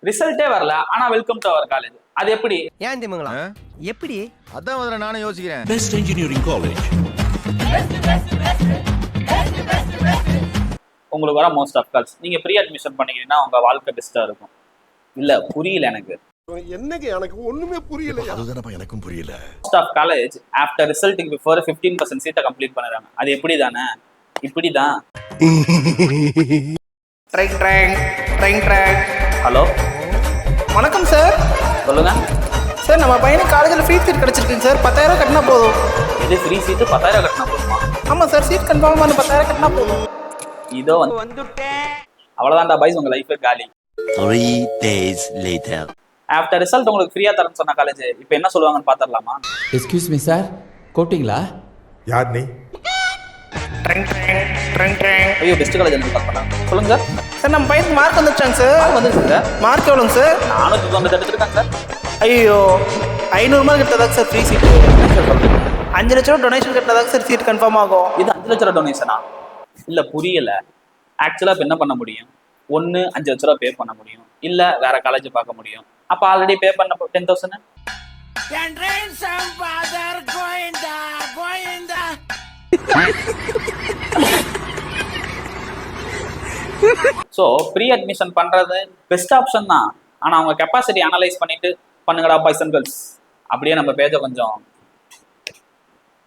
ரிசல்ட்டே வரல ஆனா welcome to our college. அது எப்படி? ஏன் தெரியுங்களா? எப்படி? அதான் முதல்ல நானும் யோசிக்கிறேன். Best engineering college. உங்களுக்கு வர மோஸ்ட் ஆஃப் கால்ஸ் நீங்க ப்ரீ அட்மிஷன் பண்ணீங்கன்னா உங்க வாழ்க்கை பெஸ்டா இருக்கும். இல்ல புரியல எனக்கு. என்னங்க எனக்கு ஒண்ணுமே புரியல. அதுதானப்பா எனக்கும் புரியல. மோஸ்ட் ஆஃப் காலேஜ் ஆஃப்டர் ரிசல்ட்டுக்கு பிஃபோர் 15% சீட்டை கம்ப்ளீட் பண்ணுறாங்க. அது எப்படி தானே? இப்படிதான். ஹலோ வணக்கம் சார். சொல்லுங்க சார் நம்ம பையனுக்கு காலேஜில் ஃப்ரீ சீட் கிடச்சிருக்குங்க சார். 10,000 கட்டினா போதும். இது ஃப்ரீ சீட்டு 10,000 கட்டினா போதுமா? ஆமாம் சார், சீட் கன்ஃபார்ம் பண்ண 10,000 கட்டினா போதும். இதோ வந்துட்டேன். அவ்வளோதான்டா பாய்ஸ், உங்க லைஃபே காலி. 3 days later. ஆஃப்டர் ரிசல்ட் உங்களுக்கு ஃப்ரீயா தரேன்னு சொன்ன காலேஜ் இப்போ என்ன சொல்லுவாங்கன்னு பாத்திரலாமா? எக்ஸ்கியூஸ் மீ சார், கோட்டிங்களா? யார் நீ? ஐயோ பெஸ்ட் காலேஜ் எனக்கு கால் பண்ணாங்க. சொல்லுங்க சார். சார் நம்ம பையனுக்கு மார்க் வந்துருச்சாங்க சார். வந்துருச்சு சார். மார்க் எவ்வளோங்க சார்? 490 எடுத்துருக்காங்க சார். ஐயோ 500 மார்க் கிட்டதாங்க சார் ஃப்ரீ சீட்டு. 5 லட்ச ரூபா டொனேஷன் கட்டினதாங்க சார் சீட் கன்ஃபார்ம் ஆகும். இது 5 லட்ச ரூபா டொனேஷனா? இல்ல புரியல. ஆக்சுவலா இப்போ என்ன பண்ண முடியும்? ஒன்று 5 லட்ச ரூபா பே பண்ண முடியும், இல்ல வேற காலேஜ் பார்க்க முடியும். அப்ப ஆல்ரெடி பே பண்ண 10,000. ஸோ ப்ரீ அட்மிஷன் பண்றது பெஸ்ட் ஆப்ஷன் தான். ஆனா அவங்க கெப்பாசிட்டி அனலைஸ் பண்ணிட்டு பண்ணுங்கடா பாய்ஸ் அண்ட் கேர்ள்ஸ். அப்படியே நம்ம பேஜை கொஞ்சம்